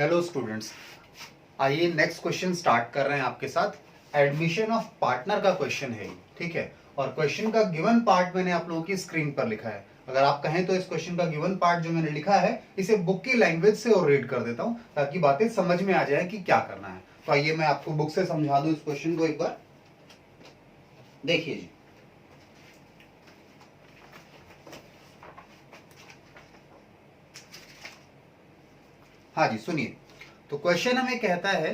Hello students, आइए next question start कर रहे हैं आपके साथ। एडमिशन ऑफ पार्टनर का क्वेश्चन है, ठीक है। और क्वेश्चन का गिवन पार्ट मैंने आप लोगों की स्क्रीन पर लिखा है। अगर आप कहें तो इस क्वेश्चन का गिवन पार्ट जो मैंने लिखा है इसे बुक की लैंग्वेज से और रीड कर देता हूं ताकि बातें समझ में आ जाए कि क्या करना है। तो आइए मैं आपको बुक से समझा दूं इस क्वेश्चन को एक बार। देखिए जी, हाँ जी सुनिए। तो क्वेश्चन हमें कहता है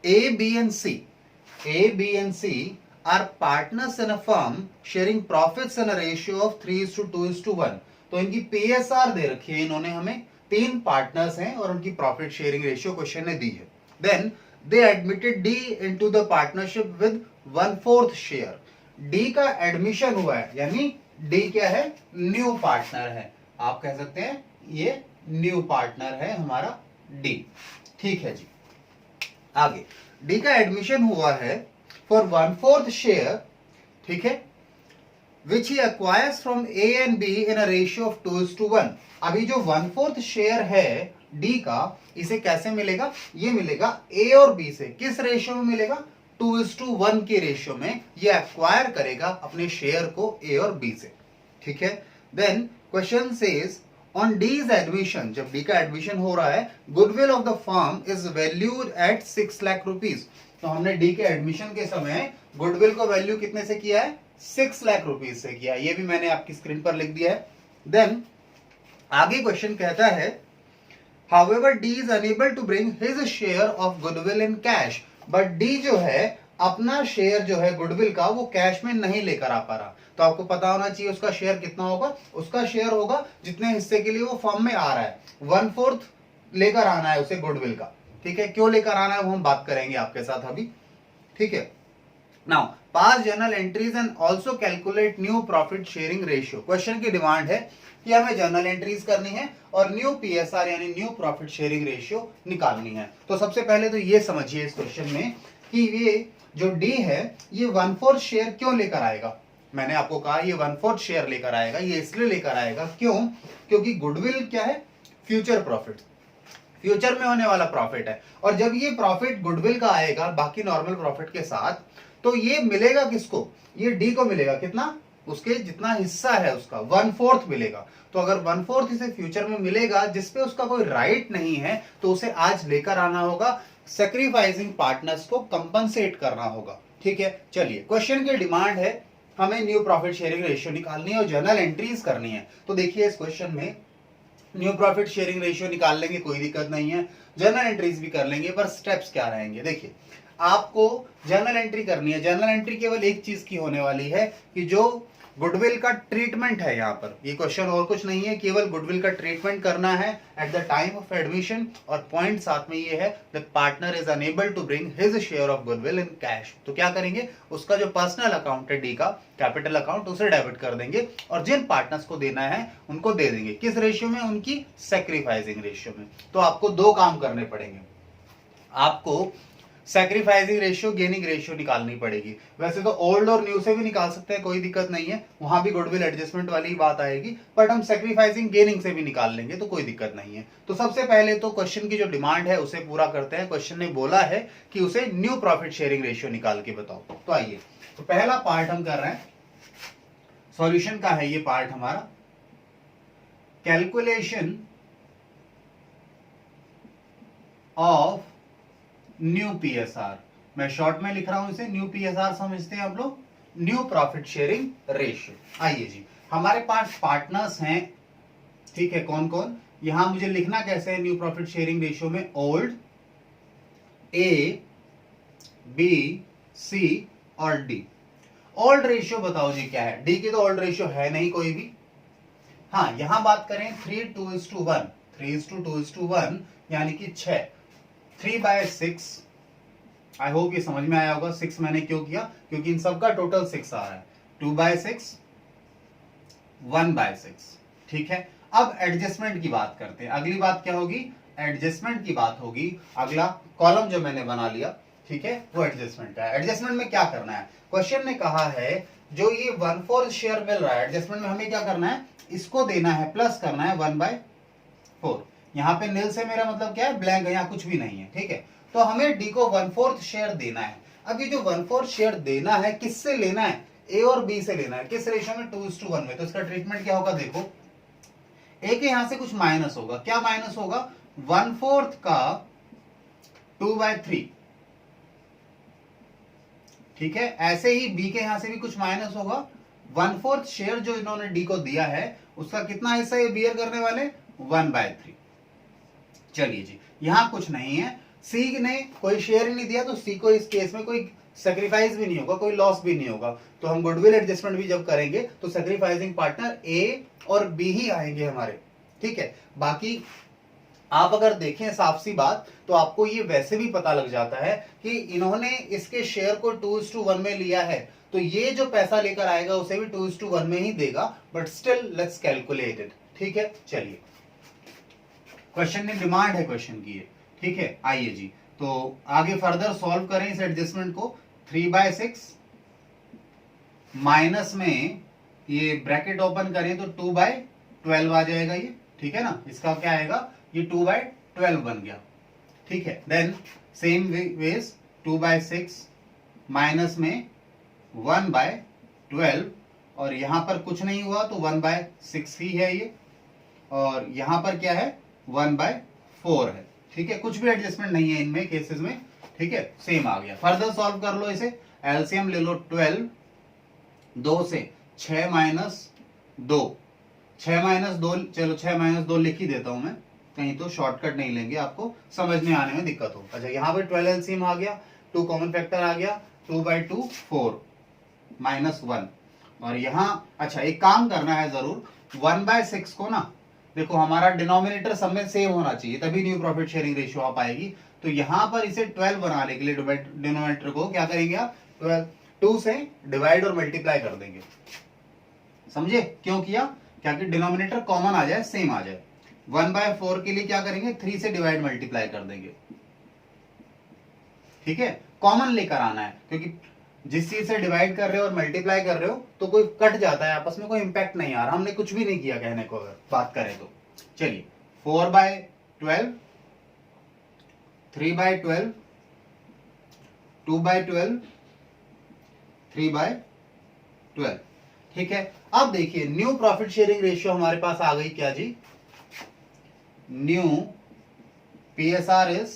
A B and C are partners in a firm sharing profits in a ratio of 3:2:1। तो इनकी पीएसआर दे रखी है इन्होंने हमें। तीन पार्टनर्स हैं और उनकी प्रॉफिट शेयरिंग रेशियो क्वेश्चन ने दी है। Then they admitted D into the partnership with 1/4 share. D का एडमिशन हुआ है, यानी डी क्या है, न्यू पार्टनर है। आप कह सकते हैं ये न्यू पार्टनर है हमारा डी, ठीक है जी। आगे डी का एडमिशन हुआ है फॉर 1/4 शेयर, ठीक है, which he acquires from A and B in a ratio of 2:1। अभी जो 1/4 शेयर है डी का, इसे कैसे मिलेगा, ये मिलेगा ए और बी से। किस रेशियो में मिलेगा, 2:1 के रेशियो में ये एक्वायर करेगा अपने शेयर को ए और बी से, ठीक है। Then question says on D's admission, जब डी का एडमिशन हो रहा है, goodwill of the firm is valued at 6 lakh rupees. तो हमने डी के एडमिशन के समय गुडविल को वैल्यू कितने से किया है, 6 लाख रुपीज से किया। ये भी मैंने आपकी स्क्रीन पर लिख दिया है। देन आगे क्वेश्चन कहता है however D is unable to bring his share of goodwill in cash. But D जो है अपना शेयर जो है गुडविल का वो कैश में नहीं लेकर आ पा रहा। तो आपको पता होना चाहिए उसका शेयर कितना होगा। उसका शेयर होगा जितने हिस्से के लिए वो फर्म में आ रहा है, 1/4 लेकर आना है उसे गुडविल का, ठीक है। क्यों लेकर आना है वो हम बात करेंगे आपके साथ अभी, ठीक है। Now pass journal entries and also calculate new profit sharing ratio. Question की डिमांड है कि हमें जर्नल एंट्रीज करनी है और न्यू पीएसआर यानी न्यू प्रॉफिट शेयरिंग रेशियो निकालनी है। तो सबसे पहले तो ये समझिए इस क्वेश्चन में कि ये जो डी है ये 1/4 शेयर क्यों लेकर आएगा। मैंने आपको कहा ये 1/4 शेयर लेकर आएगा। ये इसलिए लेकर आएगा क्यों, क्योंकि गुडविल क्या है, फ्यूचर प्रॉफिट, फ्यूचर में होने वाला प्रॉफिट है। और जब ये प्रॉफिट गुडविल का आएगा बाकी नॉर्मल प्रॉफिट के साथ, तो ये मिलेगा किसको, ये डी को मिलेगा। कितना, उसके जितना हिस्सा है उसका 1/4 मिलेगा। तो अगर 1/4 इसे फ्यूचर में मिलेगा जिसपे उसका कोई राइट नहीं है, तो उसे आज लेकर आना होगा, सैक्रिफाइसिंग पार्टनर्स को कंपनसेट करना होगा, ठीक है। चलिए क्वेश्चन की डिमांड है हमें न्यू प्रॉफिट शेयरिंग रेशियो निकालनी है और जर्नल एंट्रीज करनी है। तो देखिए इस क्वेश्चन में न्यू प्रॉफिट शेयरिंग रेशियो निकाल लेंगे, कोई दिक्कत नहीं है। जर्नल एंट्रीज भी कर लेंगे, पर स्टेप्स क्या रहेंगे। देखिए आपको जर्नल एंट्री करनी है। जर्नल एंट्री केवल एक चीज की होने वाली है कि जो गुडविल का ट्रीटमेंट है, यहाँ पर ये क्वेश्चन और कुछ नहीं है, केवल गुडविल का ट्रीटमेंट करना है at the time of admission. और पॉइंट साथ में ये है the partner is unable to bring his share of goodwill in cash. तो क्या करेंगे, उसका जो पर्सनल अकाउंट है डी का, कैपिटल अकाउंट, उसे डेबिट कर देंगे और जिन पार्टनर्स को देना है उनको दे देंगे। किस रेशियो में, उनकी सैक्रिफाइसिंग रेशियो में। तो आपको दो काम करने पड़ेंगे, आपको सैक्रिफाइसिंग रेशियो, गेनिंग रेशियो निकालनी पड़ेगी। वैसे तो ओल्ड और न्यू से भी निकाल सकते हैं, कोई दिक्कत नहीं है, वहां भी गुडविल एडजस्टमेंट वाली बात आएगी। बट हम सैक्रिफाइसिंग गेनिंग से भी निकाल लेंगे तो कोई दिक्कत नहीं है। तो सबसे पहले तो क्वेश्चन की जो डिमांड है उसे पूरा करते हैं। क्वेश्चन ने बोला है कि उसे न्यू प्रॉफिट शेयरिंग रेशियो निकाल के बताओ। तो आइए, तो पहला पार्ट हम कर रहे हैं, सॉल्यूशन का है ये पार्ट हमारा, कैलकुलेशन ऑफ न्यू पीएसआर। मैं शॉर्ट में लिख रहा हूं इसे, न्यू पीएसआर समझते हैं आप लोग, न्यू प्रॉफिट शेयरिंग रेशियो। आइए जी, हमारे पास पार्टनर्स हैं, ठीक है, कौन कौन। यहां मुझे लिखना कैसे है न्यू प्रॉफिट शेयरिंग रेशियो में, ओल्ड, ए, बी, सी और डी। ओल्ड रेशियो बताओ जी क्या है। डी की तो ओल्ड रेशियो है नहीं कोई भी। हाँ, यहां बात करें 3:2:1, 3:2:1 यानी कि 6, 3/6। आई होप ये समझ में आया होगा। 6 मैंने क्यों किया, क्योंकि इन सबका टोटल 6 आ रहा है। 2/6, 1/6, ठीक है। अब एडजस्टमेंट की बात करते हैं। अगली बात क्या होगी, एडजस्टमेंट की बात होगी। अगला कॉलम जो मैंने बना लिया, ठीक है, वो एडजस्टमेंट का है। एडजस्टमेंट में क्या करना है, क्वेश्चन ने कहा है जो ये 1/4 शेयर मिल रहा है, एडजस्टमेंट में हमें क्या करना है, इसको देना है, प्लस करना है 1/4। यहाँ पे नील से मेरा मतलब क्या है, ब्लैंक है, यहाँ कुछ भी नहीं है, ठीक है। तो हमें डी को 1/4 शेयर देना है। अब ये जो 1/4 शेयर देना है किससे लेना है, ए और बी से लेना है, किस रेशियो में, 2:1 में। तो इसका ट्रीटमेंट क्या होगा, देखो ए के यहां से कुछ माइनस होगा, क्या माइनस होगा, 1/4 का 2/3, ठीक है। ऐसे ही बी के यहां से भी कुछ माइनस होगा, 1/4 शेयर जो इन्होंने डी को दिया है उसका कितना हिस्सा ये बियर करने वाले, 1/3। चलिए जी, यहां कुछ नहीं है, सी ने कोई शेयर ही नहीं दिया तो सी को इस केस में कोई सेक्रीफाइस भी नहीं होगा, कोई लॉस भी नहीं होगा। तो हम गुडविल एडजस्टमेंट भी जब करेंगे तो सेक्रीफाइसिंग पार्टनर ए और बी ही आएंगे हमारे, ठीक है। बाकी आप अगर देखें साफ सी बात, तो आपको ये वैसे भी पता लग जाता है कि इन्होंने इसके शेयर को 2:1 में लिया है, तो ये जो पैसा लेकर आएगा उसे भी 2:1 में ही देगा, but still let's calculate it, ठीक है। चलिए, क्वेश्चन ने डिमांड है क्वेश्चन की है, ठीक है। आइए जी, तो आगे फर्दर सॉल्व करें इस एडजस्टमेंट को। 3/6 माइनस में ये ब्रैकेट ओपन करें तो 2/12 आ जाएगा ये, ठीक है ना। इसका क्या आएगा, ये 2/12 बन गया, ठीक है। देन सेम वेज 2/6 माइनस में 1/12, और यहां पर कुछ नहीं हुआ तो 1/6 ही है ये, और यहां पर क्या है, 1/4 है, ठीक है। कुछ भी एडजस्टमेंट नहीं है इनमें केसेस में, ठीक है। सेम आ गया, फर्दर सॉल्व कर लो इसे। एलसीएम ले लो 12, 2 से 6 माइनस 2, 6 माइनस 2, चलो 6 माइनस 2 लिख ही देता हूं मैं, कहीं तो शॉर्टकट नहीं लेंगे, आपको समझने आने में दिक्कत हो। अच्छा, यहाँ पे 12 एलसीएम आ गया, 2 कॉमन फैक्टर आ गया, 2/2 4 -1, और यहाँ अच्छा एक काम करना है जरूर, 1/6 को ना, देखो हमारा डिनोमिनेटर सब में सेम होना चाहिए तभी न्यू प्रॉफिट शेयरिंग रेशियो आ पाएगी। तो यहां पर इसे 12 बनाने के लिए डिनोमिनेटर को क्या करेंगे आप, 2 से डिवाइड और मल्टीप्लाई कर देंगे, समझे क्यों किया, क्या कि डिनोमिनेटर कॉमन आ जाए, सेम आ जाए। 1/4 के लिए क्या करेंगे, 3 से डिवाइड मल्टीप्लाई कर देंगे, ठीक है। कॉमन लेकर आना है, क्योंकि जिस चीज से डिवाइड कर रहे हो और मल्टीप्लाई कर रहे हो तो कोई कट जाता है आपस में, कोई इंपैक्ट नहीं आ रहा, हमने कुछ भी नहीं किया कहने को अगर बात करें तो। चलिए, 4/12, 3/12, 2/12, 3/12, ठीक है। अब देखिए न्यू प्रॉफिट शेयरिंग रेशियो हमारे पास आ गई क्या जी, न्यू PSR इज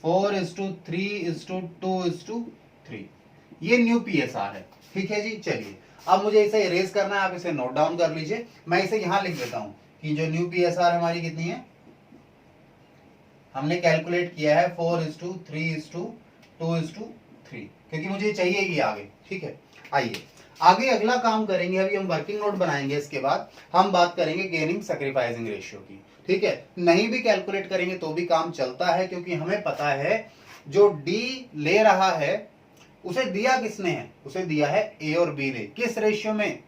4:3:2:3, ये न्यू PSR है, ठीक है जी। चलिए, अब मुझे इसे इरेज करना है, आप इसे नोट डाउन कर लीजिए, मैं इसे यहां लिख देता हूं कि जो न्यू PSR हमारी कितनी है, हमने कैलकुलेट किया है 4:3:2:3, क्योंकि मुझे चाहिए ही आगे, ठीक है। आइए आगे अगला काम करेंगे, अभी हम वर्किंग नोट बनाएंगे, इसके बाद हम बात करेंगे गेनिंग सैक्रिफाइसिंग रेशियो की, ठीक है। नहीं भी कैलकुलेट करेंगे तो भी काम चलता है, क्योंकि हमें पता है जो डी ले रहा है उसे दिया किसने है, उसे दिया है ए और बी ने, किस रेशियो में,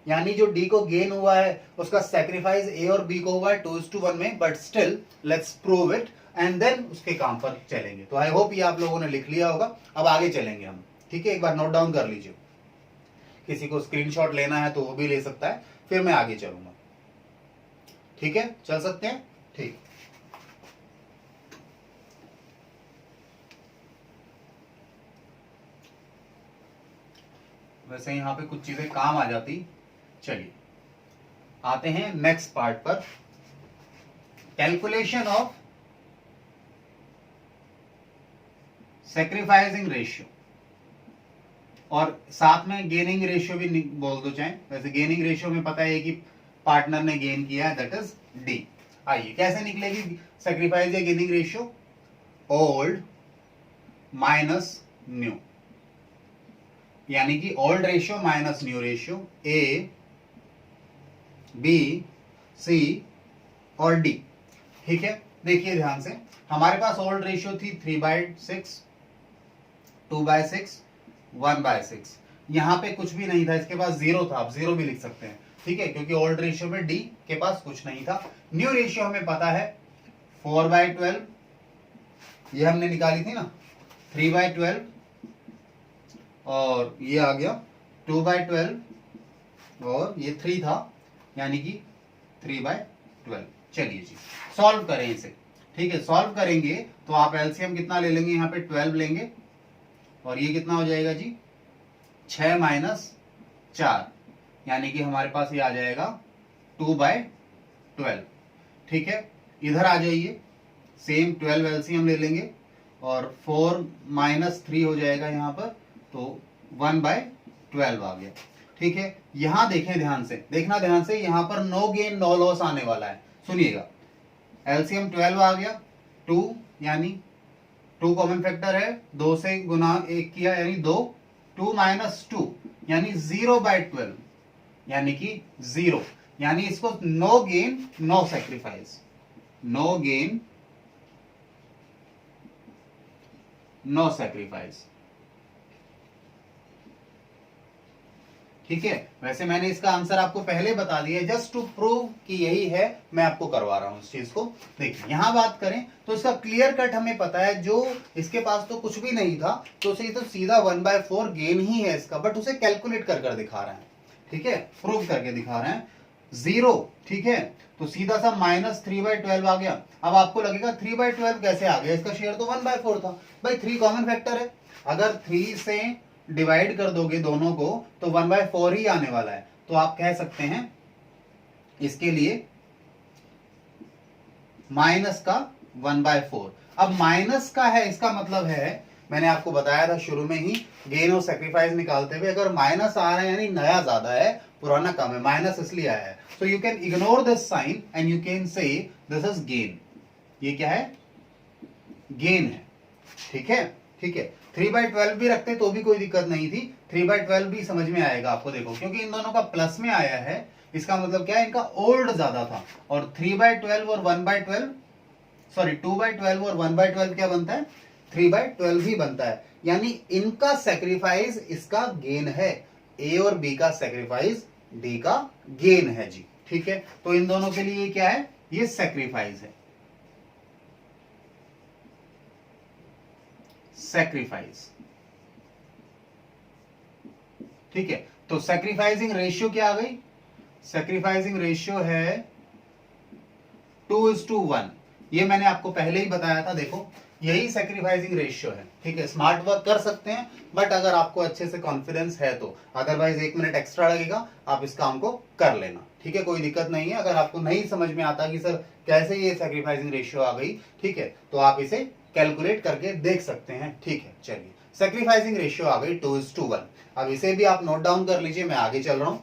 यानी जो डी को गेन हुआ है उसका सैक्रिफाइस ए और बी को हुआ है 2:1 में, but still let's prove it and then उसके काम पर चलेंगे। तो आई होप ये आप लोगों ने लिख लिया होगा, अब आगे चलेंगे हम, ठीक है। एक बार नोट डाउन कर लीजिए, किसी को स्क्रीनशॉट लेना है तो वो भी ले सकता है, फिर मैं आगे चलूंगा, ठीक है। चल सकते हैं, ठीक। वैसे यहां पे कुछ चीजें काम आ जाती। चलिए आते हैं नेक्स्ट पार्ट पर, कैलकुलेशन ऑफ सैक्रिफाइसिंग रेशियो, और साथ में गेनिंग रेशियो भी बोल दो चाहे। वैसे गेनिंग रेशियो में पता है कि पार्टनर ने गेन किया है, दैट इज डी। आइए कैसे निकलेगी सैक्रिफाइस या gaining ratio, old minus new, यानी कि old ratio minus new ratio, A B C और डी, ठीक है। देखिए ध्यान से, हमारे पास ओल्ड रेशियो थी 3/6, 2/6, 1/6, यहां पे कुछ भी नहीं था, इसके पास 0 था, आप 0 भी लिख सकते हैं, ठीक है, क्योंकि ओल्ड रेशियो में डी के पास कुछ नहीं था। न्यू रेशियो हमें पता है 4/12, ये हमने निकाली थी ना, 3/12, और ये आ गया 2/12, और ये 3 था, यानी कि 3/12, चलिए जी सॉल्व करें इसे। ठीक है, सॉल्व करेंगे तो आप एलसीएम कितना ले लेंगे, यहाँ पे 12 लेंगे और ये कितना हो जाएगा जी 6 माइनस 4, यानी कि हमारे पास ये आ जाएगा 2/12। ठीक है, इधर आ जाइए, सेम 12 एलसीएम ले लेंगे और 4 माइनस 3 हो जाएगा यहाँ पर, तो 1/12 आ गया। ठीक है, यहां देखें ध्यान से, देखना ध्यान से, यहां पर नो गेन नो लॉस आने वाला है। सुनिएगा, एलसीएम 12 आ गया, 2 यानी 2 कॉमन फैक्टर है, 2 से गुना 1 किया यानी 2, 2 माइनस 2 यानी 0/12 यानी कि 0, यानी इसको no gain no sacrifice, no gain no sacrifice. ठीक है, वैसे मैंने इसका आंसर आपको पहले बता दिया, जस्ट टू प्रूव कि यही है, मैं आपको करवा रहा हूं इस चीज को। देखिए यहां बात करें तो इसका क्लियर कट हमें पता है, जो इसके पास तो कुछ भी नहीं था तो उसे तो सीधा 1/4 गेन ही है इसका, बट उसे कैलकुलेट कर कर दिखा रहे हैं। ठीक है, प्रूव करके दिखा रहे हैं 0। ठीक है, तो सीधा सा -3/12 आ गया। अब आपको लगेगा 3/12 कैसे आ गया, इसका शेयर तो 1/4 था। भाई 3 कॉमन फैक्टर है, अगर 3 से डिवाइड कर दोगे दोनों को तो 1/4 ही आने वाला है। तो आप कह सकते हैं इसके लिए माइनस का 1/4। अब माइनस का है, इसका मतलब है, मैंने आपको बताया था शुरू में ही गेन और सेक्रीफाइस निकालते हुए, अगर माइनस आ रहा है यानी नया ज्यादा है पुराना कम है, माइनस इसलिए आया है। So you can ignore this sign and you can say this is gain. ये क्या है, गेन है। ठीक है, ठीक है, 3/12 भी रखते तो भी कोई दिक्कत नहीं थी, 3/12 भी समझ में आएगा आपको। देखो क्योंकि इन दोनों का प्लस में आया है, इसका मतलब क्या है, इनका ओल्ड ज्यादा था। और 3/12 और 1/12 सॉरी 2/12 और 1/12 क्या बनता है, 3/12 ही बनता है, यानी इनका सेक्रीफाइस इसका गेन है, ए और बी का सेक्रीफाइस डी का गेन है जी। ठीक है, तो इन दोनों के लिए क्या है, ये सेक्रीफाइस है, सेक्रीफाइस। ठीक है, तो सेक्रीफाइसिंग रेशियो क्या आ गई, सेक्रीफाइसिंग रेशियो है 2:1। ये मैंने आपको पहले ही बताया था, देखो यही सेक्रीफाइसिंग रेशियो है। ठीक है, स्मार्ट वर्क कर सकते हैं, बट अगर आपको अच्छे से कॉन्फिडेंस है तो, अदरवाइज 1 मिनट एक्स्ट्रा लगेगा, आप इस काम को कर लेना। ठीक है, कोई दिक्कत नहीं है। अगर आपको नहीं समझ में आता कि सर कैसे ये सेक्रीफाइसिंग रेशियो आ गई, ठीक है, तो आप इसे कैलकुलेट करके देख सकते हैं। ठीक है, चलिए सेक्रीफाइसिंग रेशियो आ गई 2:1। अब इसे भी आप नोट डाउन कर लीजिए, मैं आगे चल रहा हूं।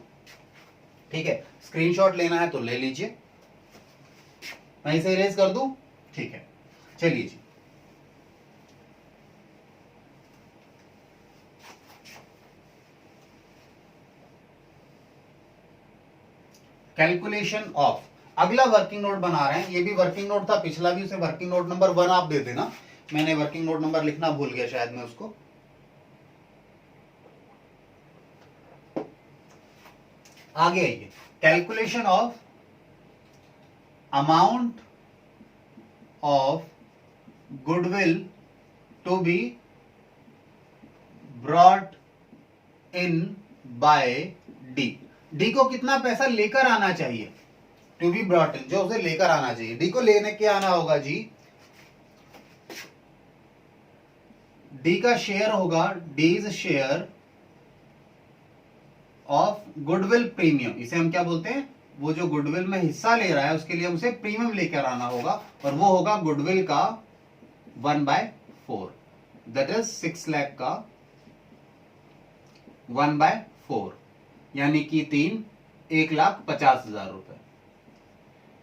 ठीक है, स्क्रीनशॉट लेना है तो ले लीजिए, मैं इसे इरेज कर दूं। ठीक है, चलिए जी, कैलकुलेशन ऑफ, अगला वर्किंग नोट बना रहे हैं। ये भी वर्किंग नोट था, पिछला भी, उसे वर्किंग नोट नंबर 1 आप दे देना, मैंने वर्किंग नोट नंबर लिखना भूल गया शायद मैं उसको। आगे आइए, calculation of amount of goodwill to be brought in by D. D को कितना पैसा लेकर आना चाहिए, टू बी ब्रॉट इन, जो उसे लेकर आना चाहिए। डी को लेने के आना होगा जी, डी का शेयर होगा डीज शेयर ऑफ गुडविल प्रीमियम। इसे हम क्या बोलते हैं, वो जो गुडविल में हिस्सा ले रहा है उसके लिए उसे प्रीमियम लेकर आना होगा, और वो होगा गुडविल का 1/4, दैट इज 6 लाख का 1/4, यानी कि 1,50,000 रुपए।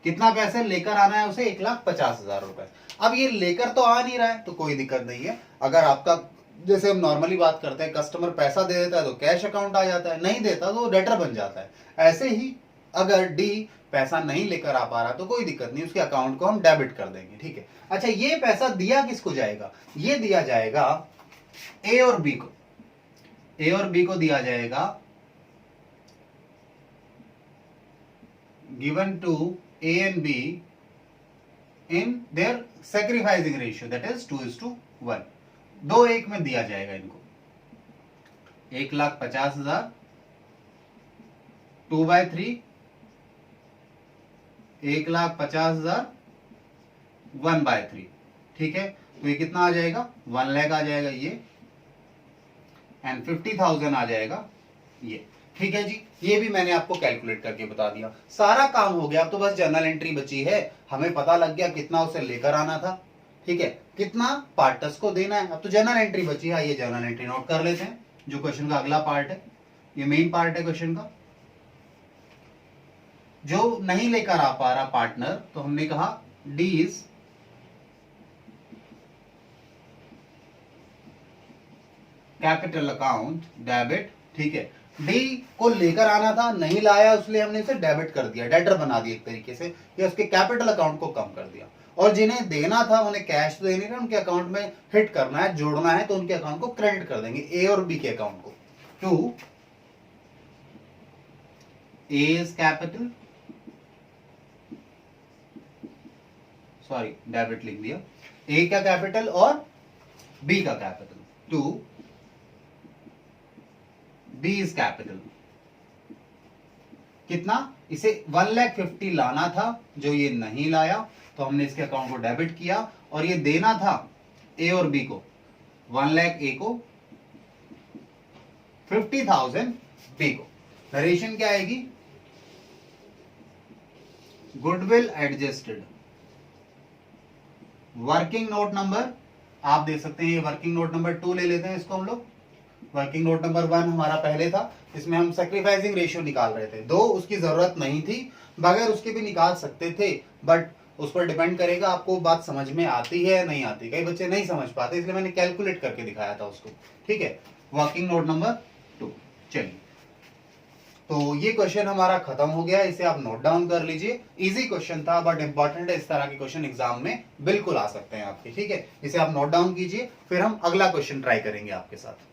कितना पैसे लेकर आना है उसे, 1,50,000 रुपए। अब ये लेकर तो आ नहीं रहा है तो कोई दिक्कत नहीं है। अगर आपका, जैसे हम नॉर्मली बात करते हैं, कस्टमर पैसा दे देता है तो कैश अकाउंट आ जाता है, नहीं देता तो डेटर बन जाता है। ऐसे ही अगर डी पैसा नहीं लेकर आ पा रहा तो कोई दिक्कत नहीं, उसके अकाउंट को हम डेबिट कर देंगे। ठीक है, अच्छा ये पैसा दिया किसको जाएगा, ये दिया जाएगा ए और बी को, ए और बी को दिया जाएगा, given to A and B in their sacrificing ratio, that is 2:1। 2:1 में दिया जाएगा इनको, 1,50,000 2/3 1,50,000 1/3, ठीक है। तो ये कितना आ जाएगा, 1 लाख आ जाएगा ये, एंड 50,000 आ जाएगा ये, ठीक है जी। ये भी मैंने आपको कैलकुलेट करके बता दिया, सारा काम हो गया। अब तो बस जर्नल एंट्री बची है, हमें पता लग गया कितना उसे लेकर आना था, ठीक है, कितना पार्टनर्स को देना है। अब तो जर्नल एंट्री बची है, ये जर्नल एंट्री नोट कर लेते हैं, जो क्वेश्चन का अगला पार्ट है, ये मेन पार्ट है क्वेश्चन का। जो नहीं लेकर आ पा रहा पार्टनर, तो हमने कहा D is capital account debit, ठीक है। डी को लेकर आना था, नहीं लाया, इसलिए हमने इसे डेबिट कर दिया, डेटर बना दिया एक तरीके से, या उसके कैपिटल अकाउंट को कम कर दिया। और जिन्हें देना था, उन्हें कैश तो देनी था, उनके अकाउंट में हिट करना है, जोड़ना है, तो उनके अकाउंट को क्रेडिट कर देंगे, ए और बी के अकाउंट को। To A is capital, sorry debit लिख दिया, ए का कैपिटल और बी का capital, to B is capital. कितना, इसे 1,50,000 लाना था, जो ये नहीं लाया, तो हमने इसके अकाउंट को डेबिट किया, और ये देना था ए और बी को, 1 लाख ए को, 50,000 बी को। नरेशन क्या आएगी, goodwill adjusted. Working note number आप दे सकते हैं, ये वर्किंग नोट नंबर 2 ले लेते हैं इसको हम लोग। वर्किंग नोट नंबर 1 हमारा पहले था, इसमें हम सैक्रिफाइसिंग रेशियो निकाल रहे थे, दो उसकी जरूरत नहीं थी, बगैर उसके भी निकाल सकते थे, बट उस पर डिपेंड करेगा आपको बात समझ में आती है या नहीं आती। कई बच्चे नहीं समझ पाते, इसलिए मैंने कैलकुलेट करके दिखाया था उसको, ठीक है। वर्किंग नोट नंबर 2, चलिए, तो ये क्वेश्चन हमारा खत्म हो गया, इसे आप नोट डाउन कर लीजिए। इजी क्वेश्चन था, बट इंपॉर्टेंट है, इस तरह के क्वेश्चन एग्जाम में बिल्कुल आ सकते हैं आपके, ठीक है। इसे आप नोट डाउन कीजिए, फिर हम अगला क्वेश्चन ट्राई करेंगे आपके साथ।